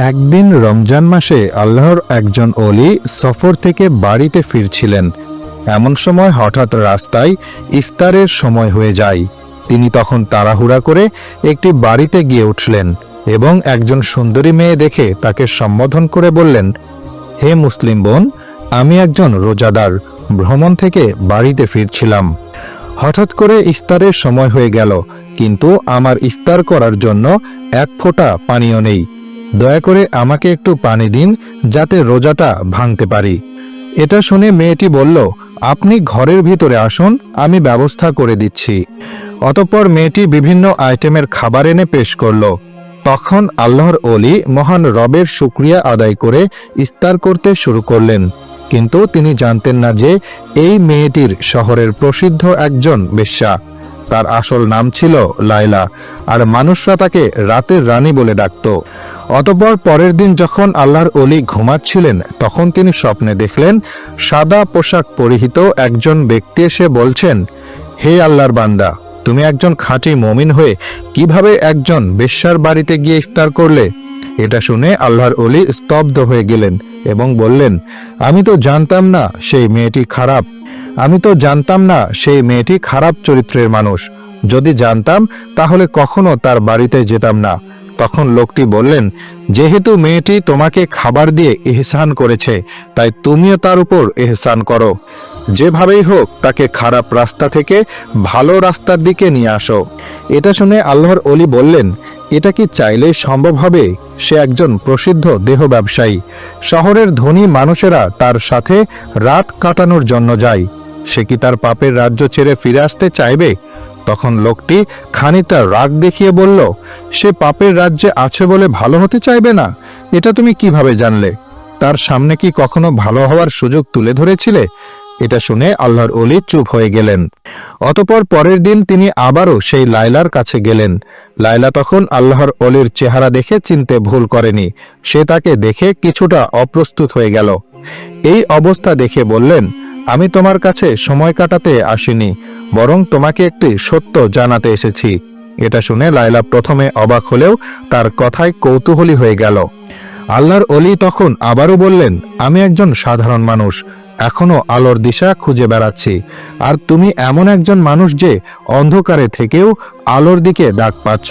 একদিন রমজান মাসে আল্লাহর একজন অলি সফর থেকে বাড়িতে ফিরছিলেন। এমন সময় হঠাৎ রাস্তায় ইফতারের সময় হয়ে যায়। তিনি তখন তাড়াহুড়া করে একটি বাড়িতে গিয়ে উঠলেন এবং একজন সুন্দরী মেয়ে দেখে তাকে সম্বোধন করে বললেন, হে মুসলিম বোন, আমি একজন রোজাদার, ভ্রমণ থেকে বাড়িতে ফিরছিলাম। হঠাৎ করে ইফতারের সময় হয়ে গেল, কিন্তু আমার ইফতার করার জন্য এক ফোঁটা পানিও নেই। দয়া করে আমাকে একটু পানি দিন, যাতে রোজাটা ভাঙতে পারি। এটা শুনে মেয়েটি বলল, আপনি ঘরের ভিতরে আসুন, আমি ব্যবস্থা করে দিচ্ছি। অতঃপর মেয়েটি বিভিন্ন আইটেমের খাবার এনে পেশ করল। তখন আল্লাহর অলি মহান রবের শুকরিয়া আদায় করে ইফতার করতে শুরু করলেন। কিন্তু তিনি জানতেন না যে এই মেয়েটির শহরের প্রসিদ্ধ একজন বেশ্যা। তার আসল নাম ছিল লায়লা, আর মানুষরা তাকে রাতের রানী বলে ডাকত। অতঃপর পরের দিন যখন আল্লাহর অলি ঘুমাচ্ছিলেন, তখন তিনি স্বপ্নে দেখলেন সাদা পোশাক পরিহিত একজন ব্যক্তি এসে বলছেন, হে আল্লাহর বান্দা, তুমি একজন খাঁটি মুমিন হয়ে কিভাবে একজন বেশ্যার বাড়িতে গিয়ে ইফতার করলে? এটা শুনে আল্লাহর অলি স্তব্ধ হয়ে গেলেন এবং বললেন, আমি তো জানতাম না সেই মেয়েটি খারাপ চরিত্রের মানুষ। যদি জানতাম তাহলে কখনো তার বাড়িতে যেতাম না। তখন লোকটি বললেন, যেহেতু মেয়েটি তোমাকে খাবার দিয়ে ইহসান করেছে, তাই তুমিও তার উপর ইহসান করো। যেভাবেই হোক তাকে খারাপ রাস্তা থেকে ভালো রাস্তার দিকে নিয়ে আসো। এটা শুনে আল্লাহর অলি বললেন, এটা কি চাইলেই সম্ভব হবে? সে একজন প্রসিদ্ধ দেহ ব্যবসায়ী। শহরের ধনী মানুষেরা তার সাথে রাত কাটানোর জন্য যায়। সে কি তার পাপের রাজ্য ছেড়ে ফিরে আসতে চাইবে? তখন লোকটি খানিকটা রাগ দেখিয়ে বলল, সে পাপের রাজ্যে আছে বলে ভালো হতে চাইবে না? এটা তুমি কিভাবে জানলে? তার সামনে কি কখনো ভালো হওয়ার সুযোগ তুলে ধরেছিলে? এটা শুনে আল্লাহর অলি চুপ হয়ে গেলেন। অতঃপর পরের দিন তিনি আবারও সেই লায়লার কাছে গেলেন। লায়লা তখন আল্লাহর অলির চেহারা দেখে চিনতে ভুল করেনি। সে তাকে দেখে কিছুটা অপ্রস্তুত হয়ে গেল। এই অবস্থা দেখে বললেন, আমি তোমার কাছে সময় কাটাতে আসিনি, বরং তোমাকে একটি সত্য জানাতে এসেছি। এটা শুনে লায়লা প্রথমে অবাক হলেও তার কথায় কৌতূহলী হয়ে গেল। আল্লাহর অলি তখন আবারও বললেন, আমি একজন সাধারণ মানুষ, এখনো আলোর দিশা খুঁজে বেড়াচ্ছি। আর তুমি এমন একজন মানুষ যে অন্ধকারে থেকেও আলোর দিকে ডাক পাচ্ছ।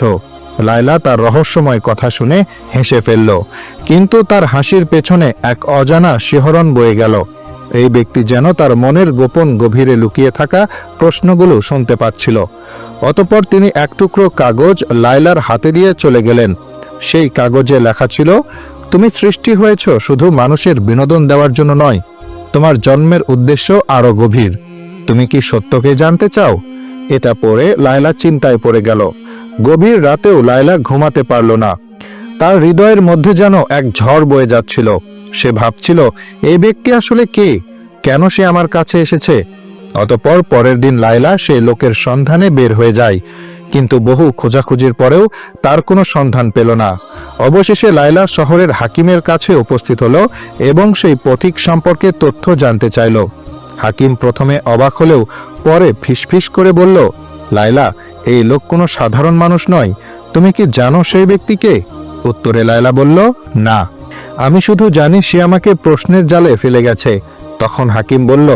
লায়লা তার রহস্যময় কথা শুনে হেসে ফেলল, কিন্তু তার হাসির পেছনে এক অজানা শিহরণ বয়ে গেল। এই ব্যক্তি যেন তার মনের গোপন গভীরে লুকিয়ে থাকা প্রশ্নগুলো শুনতে পাচ্ছিল। অতঃপর তিনি এক টুকরো কাগজ লায়লার হাতে দিয়ে চলে গেলেন। সেই কাগজে লেখা ছিল, তুমি সৃষ্টি হয়েছ শুধু মানুষের বিনোদন দেওয়ার জন্য নয়, তোমার জন্মের উদ্দেশ্য আরো গভীর। তুমি কি সত্যকে জানতে চাও? এটা পড়ে লায়লা চিন্তায় পড়ে গেল। গভীর রাতেও লায়লা ঘুমাতে পারল না। তার হৃদয়ের মধ্যে যেন এক ঝড় বয়ে যাচ্ছিল। সে ভাবছিল, এই ব্যক্তি আসলে কে? কেন সে আমার কাছে এসেছে? অতঃপর পরের দিন লায়লা সেই লোকের সন্ধানে বের হয়ে যায়, কিন্তু বহু খোঁজাখুঁজির পরেও তার কোনো সন্ধান পেল না। অবশেষে লায়লা শহরের হাকিমের কাছে উপস্থিত হলো এবং সেই পথিক সম্পর্কে তথ্য জানতে চাইল। হাকিম প্রথমে অবাক হলেও পরে ফিসফিস করে বলল, লায়লা, এই লোক কোনো সাধারণ মানুষ নয়। তুমি কি জানো সেই ব্যক্তিকে? উত্তরে লায়লা বলল, না, আমি শুধু জানি সে আমাকে প্রশ্নের জালে ফেলে গেছে। তখন হাকিম বলল,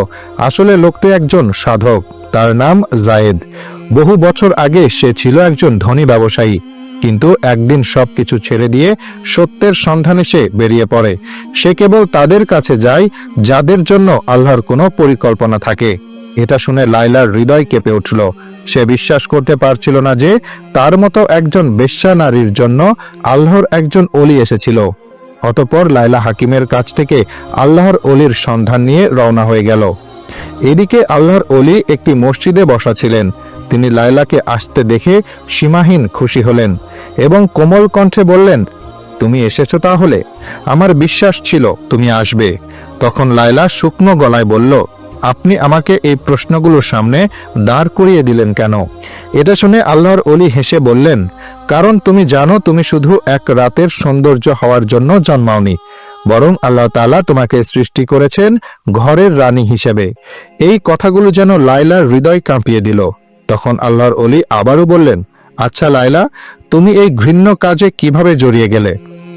আসলে লোকটি একজন সাধক, তার নাম জায়েদ। বহু বছর আগে সে ছিল একজন ধনী ব্যবসায়ী, কিন্তু একদিন সবকিছু ছেড়ে দিয়ে সত্যের সন্ধানে সে বেরিয়ে পড়ে। সে কেবল তাদের কাছে যায় যাদের জন্য আল্লাহর কোনো পরিকল্পনা থাকে। এটা শুনে লায়লার হৃদয় কেঁপে উঠল। সে বিশ্বাস করতে পারছিল না যে তার মতো একজন বেশ্যা নারীর জন্য আল্লাহর একজন অলি এসেছিল। অতঃপর লায়লা হাকিমের কাছ থেকে আল্লাহর অলির সন্ধান নিয়ে রওনা হয়ে গেল। এদিকে আল্লাহর অলি একটি মসজিদে বসা ছিলেন। তিনি লায়লাকে আসতে দেখে সীমাহীন খুশি হলেন এবং কোমল কণ্ঠে বললেন, তুমি এসেছো তাহলে? আমার বিশ্বাস ছিল তুমি আসবে। তখন লায়লা শুকনো গলায় বলল, আপনি আমাকে এই প্রশ্নগুলোর সামনে দাঁড় করিয়ে দিলেন কেন? এটা শুনে আল্লাহর অলি হেসে বললেন, কারণ তুমি জানো তুমি শুধু এক রাতের সৌন্দর্য হওয়ার জন্য জন্মাওনি, বরং আল্লাহ তাআলা তোমাকে সৃষ্টি করেছেন ঘরের রানী হিসেবে। এই কথাগুলো যেন লায়লার হৃদয় কাঁপিয়ে দিল। তখন আল্লাহর অলি আবারও বললেন, আচ্ছা লায়লা, তুমি এই ঘৃণ্য কাজে কিভাবে জড়িয়ে গেলে?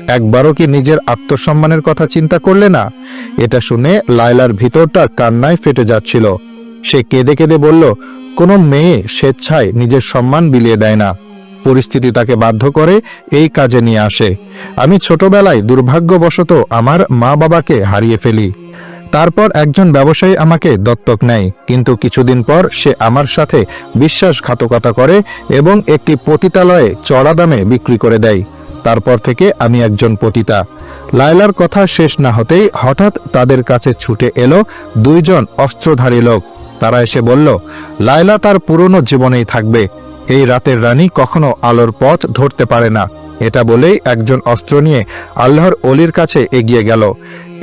একবারও কি নিজের আত্মসম্মানের কথা চিন্তা করলে না? এটা শুনে লায়লার ভিতরটা কান্নায় ফেটে যাচ্ছিল। সে কেঁদে কেঁদে বলল, কোনো মেয়ে স্বেচ্ছায় নিজের সম্মান বিলিয়ে দেয় না, পরিস্থিতি তাকে বাধ্য করে এই কাজে নিয়ে আসে। আমি ছোটবেলায় দুর্ভাগ্যবশত আমার মা বাবাকে হারিয়ে ফেলি। তারপর একজন ব্যবসায়ী আমাকে দত্তক নেয়, কিন্তু কিছুদিন পর সে আমার সাথে বিশ্বাসঘাতকতা করে এবং একটি পতিতালয়ে চড়া দামে বিক্রি করে দেয়। তারপর থেকে আমি একজন পতিতা। লায়লার কথা শেষ না হতেই হঠাৎ তাদের কাছে ছুটে এলো দুইজন অস্ত্রধারী লোক। তারা এসে বলল, লায়লা তার পুরনো জীবনেই থাকবে। এই রাতের রানী কখনো আলোর পথ ধরতে পারে না। এটা বলেই একজন অস্ত্র নিয়ে আল্লাহর অলির কাছে এগিয়ে গেল।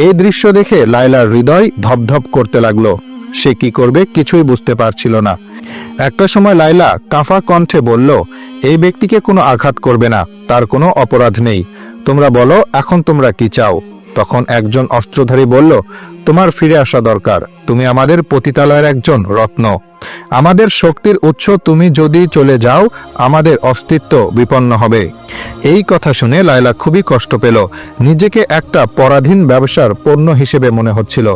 এই দৃশ্য দেখে লায়লার হৃদয় ধপধপ করতে লাগলো। সে কি করবে কিছুই বুঝতে পারছিল না। একটা সময় লায়লা কাঁফা কণ্ঠে বলল, এই ব্যক্তিকে কোনো আঘাত করবে না, তার কোনো অপরাধ নেই। তোমরা বলো, এখন তোমরা কি চাও? তখন একজন অস্ত্রধারী বলল, তোমার ফিরে আসা দরকার। তুমি আমাদের পতিতালয়ের একজন রত্ন, আমাদের শক্তির উৎস। তুমি যদি চলে যাও, আমাদের অস্তিত্ব বিপন্ন হবে। এই কথা শুনে লায়লা খুবই কষ্ট পেল। নিজেকে একটা পরাধীন ব্যবসার পণ্য হিসেবে মনে হচ্ছিল।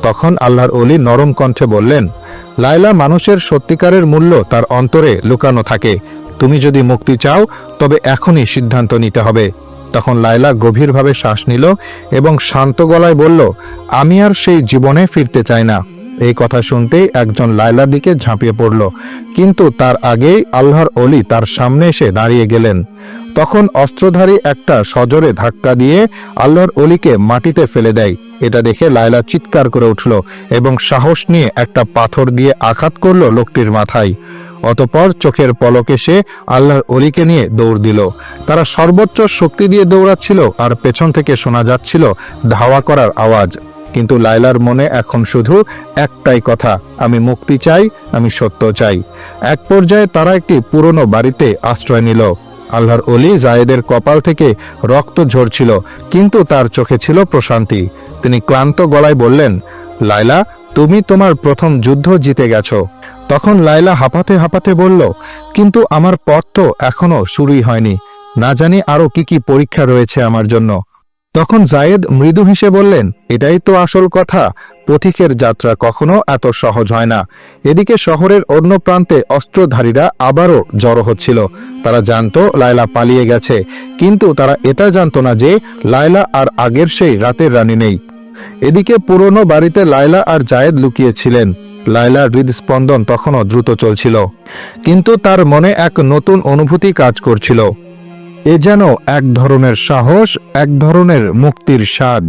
তখন আল্লাহর ওলি নরম কণ্ঠে বললেন, লায়লা, মানুষের সত্যিকারের মূল্য তার অন্তরে লুকানো থাকে। তুমি যদি মুক্তি চাও, তবে এখনই সিদ্ধান্ত নিতে হবে। তখন লায়লা গভীরভাবে শ্বাস নিল এবং শান্ত গলায় বলল, আমি আর সেই জীবনে ফিরতে চাই না। এই কথা শুনতেই একজন লায়লার দিকে ঝাঁপিয়ে পড়ল, কিন্তু তার আগেই আল্লাহর ওলি তার সামনে এসে দাঁড়িয়ে গেলেন। তখন অস্ত্রধারী একটা সজোরে ধাক্কা দিয়ে আল্লাহর ওলিকে মাটিতে ফেলে দেয়। এটা দেখে লায়লা চিৎকার করে উঠল এবং সাহস নিয়ে একটা পাথর দিয়ে আঘাত করল লোকটির মাথায়। অতঃপর চোখের পলকে সে আল্লাহর অলিকে নিয়ে দৌড় দিল। তারা সর্বোচ্চ শক্তি দিয়ে দৌড়াচ্ছিল আর পেছন থেকে শোনা যাচ্ছিল ধাওয়া করার আওয়াজ। কিন্তু লায়লার মনে এখন শুধু একটাই কথা, আমি মুক্তি চাই, আমি সত্য চাই। এক পর্যায়ে তারা একটি পুরনো বাড়িতে আশ্রয় নিল। আল্লাহর অলি জায়েদের কপাল থেকে রক্ত ঝরছিল, কিন্তু তার চোখে ছিল প্রশান্তি। তিনি ক্লান্ত গলায় বললেন, লায়লা, তুমি তোমার প্রথম যুদ্ধ জিতে গেছো। তখন লায়লা হাঁপাতে হাঁপাতে বলল, কিন্তু আমার পথ তো এখনো শুরুই হয়নি। না জানি আরো কি কি পরীক্ষা রয়েছে আমার জন্য। তখন জায়েদ মৃদু হেসে বললেন, এটাই তো আসল কথা। পথিকের যাত্রা কখনো এত সহজ হয় না। এদিকে শহরের অন্য প্রান্তে অস্ত্রধারীরা আবারও জড়ো হচ্ছিল। তারা জানতো লায়লা পালিয়ে গেছে, কিন্তু তারা এটা জানতো না যে লায়লা আর আগের সেই রাতের রানী নেই। এদিকে পুরনো বাড়িতে লায়লা আর জায়েদ লুকিয়েছিলেন। লায়লার হৃদস্পন্দন তখনও দ্রুত চলছিল, কিন্তু তার মনে এক নতুন অনুভূতি কাজ করছিল। এ যেন এক ধরনের সাহস, এক ধরনের মুক্তির স্বাদ।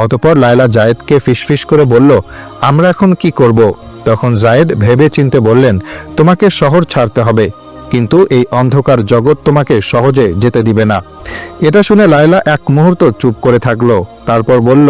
অতঃপর লায়লা জায়েদকে ফিসফিস করে বলল, আমরা এখন কি করব? তখন জায়েদ ভেবে চিন্তে বললেন, তোমাকে শহর ছাড়তে হবে, কিন্তু এই অন্ধকার জগৎ তোমাকে সহজে যেতে দিবে না। এটা শুনে লায়লা এক মুহূর্ত চুপ করে থাকলো। তারপর বলল,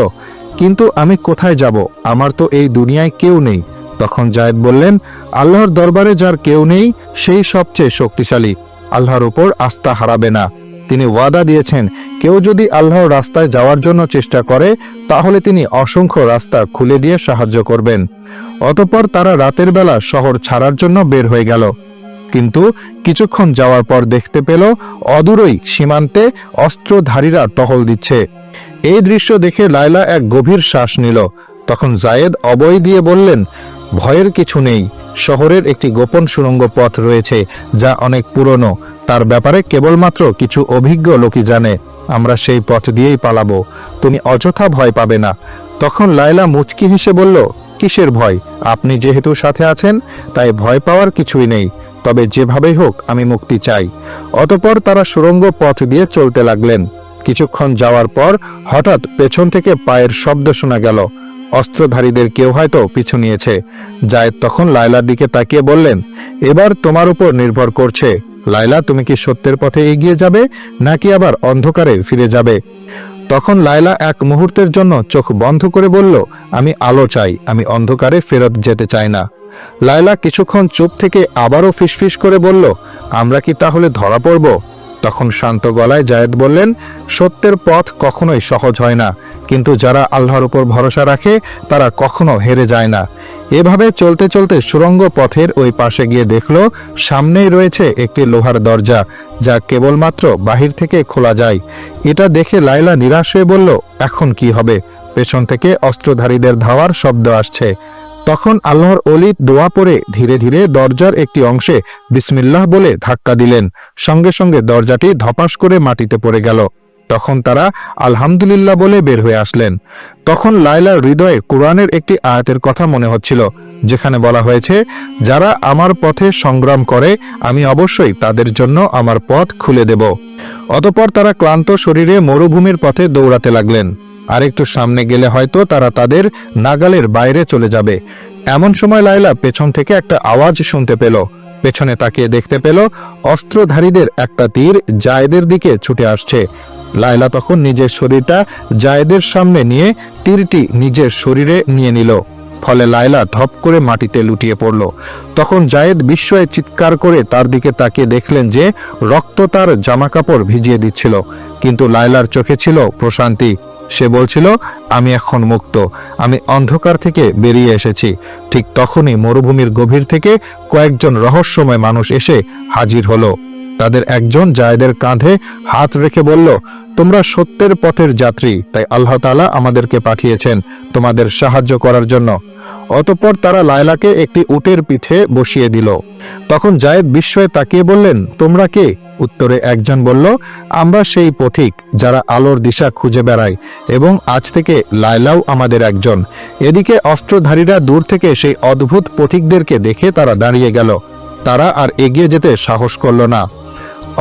কিন্তু আমি কোথায় যাব? আমার তো এই দুনিয়ায় কেউ নেই। তখন জায়েদ বললেন, আল্লাহর দরবারে যার কেউ নেই, সেই সবচেয়ে শক্তিশালী। আল্লাহর উপর আস্থা হারাবে না। তিনি ওয়াদা দিয়েছেন, কেউ যদি আল্লাহর রাস্তায় যাওয়ার জন্য চেষ্টা করে, তাহলে তিনি অসংখ্য রাস্তা খুলে দিয়ে সাহায্য করবেন। অতঃপর তারা রাতের বেলা শহর ছাড়ার জন্য বের হয়ে গেল। কিন্তু কিছুক্ষণ যাওয়ার পর দেখতে পেল অদূরেই সীমান্তে অস্ত্রধারীরা টহল দিচ্ছে। এই দৃশ্য দেখে লায়লা এক গভীর শ্বাস নিল। তখন জায়েদ অভয় দিয়ে বললেন, ভয়ের কিছু নেই। শহরের একটি গোপন সুড়ঙ্গ পথ রয়েছে, যা অনেক পুরনো। তার ব্যাপারে কেবলমাত্র কিছু অভিজ্ঞ লোকই জানে। আমরা সেই পথ দিয়েই পালাবো। তুমি অযথা ভয় পাবে না। তখন লায়লা মুচকি হেসে বলল, কিসের ভয়? আপনি যেহেতু সাথে আছেন, তাই ভয় পাওয়ার কিছুই নেই। তবে যেভাবেই হোক আমি মুক্তি চাই। অতঃপর তারা সুড়ঙ্গ পথ দিয়ে চলতে লাগলেন। কিছুক্ষণ যাওয়ার পর হঠাৎ পেছন থেকে পায়ের শব্দ শোনা গেল। অস্ত্রধারীদের কেউ হয়তো পিছু নিয়েছে। জায়েদ তখন লায়লার দিকে তাকিয়ে বললেন, এবার তোমার উপর নির্ভর করছে। লায়লা, তুমি কি সত্যের পথে এগিয়ে যাবে, নাকি আবার অন্ধকারে ফিরে যাবে? তখন লায়লা এক মুহূর্তের জন্য চোখ বন্ধ করে বলল, আমি আলো চাই, আমি অন্ধকারে ফেরত যেতে চাই না। লায়লা কিছুক্ষণ চুপ থেকে আবারও ফিসফিস করে বলল, আমরা কি তাহলে ধরা পড়ব? তখন শান্ত গলায় জায়েদ বললেন, সত্যের পথ কখনোই সহজ হয় না, কিন্তু যারা আল্লাহর উপর ভরসা রাখে তারা কখনো হেরে যায় না। এভাবে চলতে চলতে সুড়ঙ্গ পথের ওই পাশে গিয়ে দেখল সামনেই রয়েছে একটি লোহার দরজা, যা কেবলমাত্র বাহির থেকে খোলা যায়। এটা দেখে লায়লা নিরাশ হয়ে বলল, এখন কি হবে? পেছন থেকে অস্ত্রধারীদের ধাওয়ার শব্দ আসছে। তখন আল্লাহর ওলি দোয়া পড়ে ধীরে ধীরে দরজার একটি অংশে বিসমিল্লাহ বলে ধাক্কা দিলেন। সঙ্গে সঙ্গে দরজাটি ধপাস করে মাটিতে পড়ে গেল। তখন তারা আলহামদুলিল্লাহ বলে বের হয়ে আসলেন। তখন লায়লার হৃদয়ে কোরআনের একটি আয়াতের কথা মনে হচ্ছিল, যেখানে বলা হয়েছে, যারা আমার পথে সংগ্রাম করে আমি অবশ্যই তাদের জন্য আমার পথ খুলে দেব। অতঃপর তারা ক্লান্ত শরীরে মরুভূমির পথে দৌড়াতে লাগলেন। আরেকটু সামনে গেলে হয়তো তারা তাদের নাগালের বাইরে চলে যাবে। এমন সময় লায়লা পেছন থেকে একটা আওয়াজ শুনতে পেল। পেছনে তাকিয়ে দেখতে পেল অস্ত্রধারীদের একটা তীর জায়েদের দিকে ছুটে আসছে। লায়লা তখন নিজের শরীরটা জায়েদের সামনে নিয়ে তীরটি নিজের শরীরে নিয়ে নিল। ফলে লায়লা ধপ করে মাটিতে লুটিয়ে পড়ল। তখন জায়েদ বিস্ময়ে চিৎকার করে তার দিকে তাকিয়ে দেখলেন যে রক্ত তার জামাকাপড় ভিজিয়ে দিচ্ছিল, কিন্তু লায়লার চোখে ছিল প্রশান্তি। সে বলছিল, আমি এখন মুক্ত, আমি অন্ধকার থেকে বেরিয়ে এসেছি। ঠিক তখনই মরুভূমির গভীর থেকে কয়েকজন রহস্যময় মানুষ এসে হাজির হলো। তাদের একজন জায়েদের কাঁধে হাত রেখে বলল, তোমরা সত্যের পথের যাত্রী, তাই আল্লাহ তাআলা আমাদেরকে পাঠিয়েছেন তোমাদের সাহায্য করার জন্য। অতঃপর তারা লায়লাকে একটি উটের পিঠে বসিয়ে দিল। তখন জায়েদ বিস্ময়ে তাকিয়ে বললেন, তোমরা কে? উত্তরে একজন বলল, আমরা সেই পথিক যারা আলোর দিশা খুঁজে বেড়ায়, এবং আজ থেকে লায়লাও আমাদের একজন। এদিকে অস্ত্রধারীরা দূর থেকে সেই অদ্ভুত পথিকদেরকে দেখে তারা দাঁড়িয়ে গেল। তারা আর এগিয়ে যেতে সাহস করল না।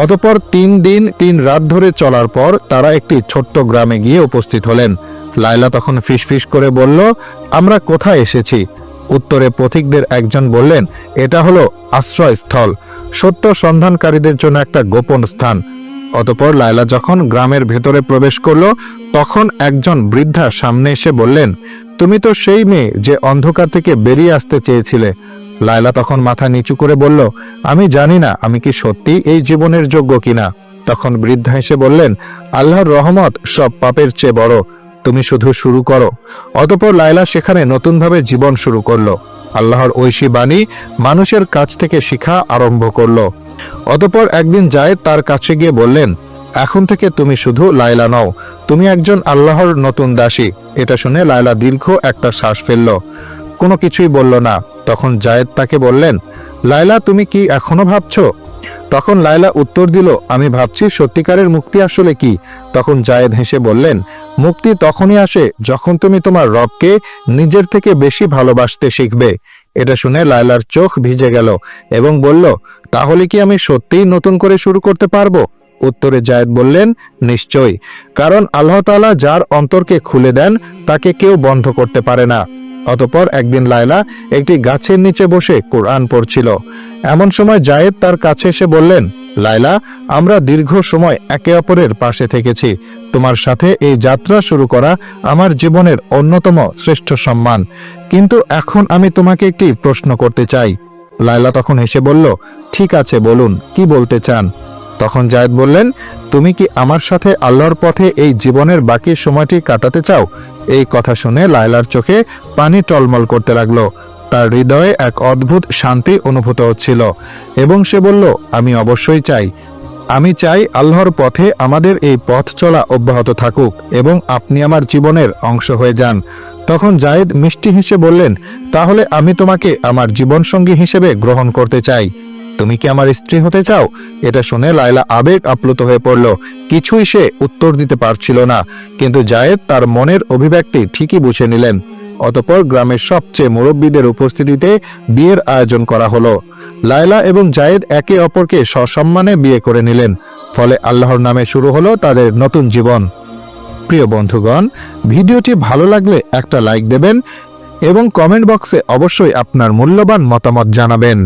অতঃপর 3 দিন 3 রাত ধরে চলার পর তারা একটি ছোট্ট গ্রামে গিয়ে উপস্থিত হলেন। লায়লা তখন ফিসফিস করে বলল, আমরা কোথায় এসেছি? উত্তরে পথিকদের একজন বললেন, এটা হলো আশ্রয়স্থল, সত্য সন্ধানকারীদের জন্য একটা গোপন স্থান। অতঃপর লায়লা যখন গ্রামের ভেতরে প্রবেশ করল, তখন একজন বৃদ্ধা সামনে এসে বললেন, তুমি তো সেই মেয়ে যে অন্ধকার থেকে বেরিয়ে আসতে চেয়েছিলে। লায়লা তখন মাথা নিচু করে বলল, আমি জানি না আমি কি সত্যি এই জীবনের যোগ্য কিনা। তখন বৃদ্ধা এসে বললেন, আল্লাহর রহমত সব পাপের চেয়ে বড়, তুমি শুধু শুরু করো। অতঃপর লায়লা সেখানে নতুনভাবে জীবন শুরু করলো। আল্লাহর ঐশী বাণী মানুষের কাছ থেকে শিখা আরম্ভ করলো। অতঃপর একদিন জায়েদ তার কাছে গিয়ে বললেন, এখন থেকে তুমি শুধু লায়লা নও, তুমি একজন আল্লাহর নতুন দাসী। এটা শুনে লায়লা দীর্ঘ একটা শ্বাস ফেলল, কোনো কিছুই বলল না। তখন জায়েদ তাকে বললেন, লায়লা তুমি কি এখনো ভাবছো? তখন লায়লা উত্তর দিল, আমি ভাবছি সত্যিকারের মুক্তি আসলে কি। তখন জায়েদ হেসে বললেন, মুক্তি তখনই আসে যখন তুমি তোমার রবকে নিজের থেকে বেশি ভালোবাসতে শিখবে। এটা শুনে লায়লার চোখ ভিজে গেল এবং বলল, তাহলে কি আমি সত্যিই নতুন করে শুরু করতে পারবো? উত্তরে জায়েদ বললেন, নিশ্চয়ই, কারণ আল্লাহ তাআলা যার অন্তরকে খুলে দেন তাকে কেউ বন্ধ করতে পারে না। অতঃপর একদিন লায়লা একটি গাছের নিচে বসে কোরআন পড়ছিল। এমন সময় জায়েদ তার কাছে এসে বললেন, লায়লা, আমরা দীর্ঘ সময় একে অপরের পাশে থেকেছি। তোমার সাথে এই যাত্রা শুরু করা আমার জীবনের অন্যতম শ্রেষ্ঠ সম্মান, কিন্তু এখন আমি তোমাকে একটি প্রশ্ন করতে চাই। লায়লা তখন হেসে বলল, ঠিক আছে, বলুন, কি বলতে চান? তখন জায়েদ বললেন, তুমি কি আমার সাথে আল্লাহর পথে এই জীবনের বাকি সময়টি কাটাতে চাও? এই কথা শুনে লায়লার চোখে পানি টলমল করতে লাগলো। তার হৃদয়ে এক অদ্ভুত শান্তি অনুভূত হচ্ছিল এবং সে বলল, আমি অবশ্যই চাই। আমি চাই আল্লাহর পথে আমাদের এই পথ চলা অব্যাহত থাকুক এবং আপনি আমার জীবনের অংশ হয়ে যান। তখন জায়েদ মিষ্টি হেসে বললেন, তাহলে আমি তোমাকে আমার জীবনসঙ্গী হিসেবে গ্রহণ করতে চাই। তুমি কি আমার স্ত্রী হতে চাও? এটা শুনে লায়লা আবেগ আপ্লুত হয়ে পড়ল। কিছুই সে উত্তর দিতে পারছিল না, কিন্তু জায়েদ তার মনের অভিব্যক্তি ঠিকই বুঝে নিলেন। অতঃপর গ্রামের সবচেয়ে মুরব্বীদের উপস্থিতিতে বিয়ের আয়োজন করা হলো। লায়লা এবং জায়েদ একে অপরকে সসম্মানে বিয়ে করে নিলেন। ফলে আল্লাহর নামে শুরু হলো তাদের নতুন জীবন। প্রিয় বন্ধুগণ, ভিডিওটি ভালো লাগলে একটা লাইক দেবেন এবং কমেন্ট বক্সে অবশ্যই আপনার মূল্যবান মতামত জানাবেন।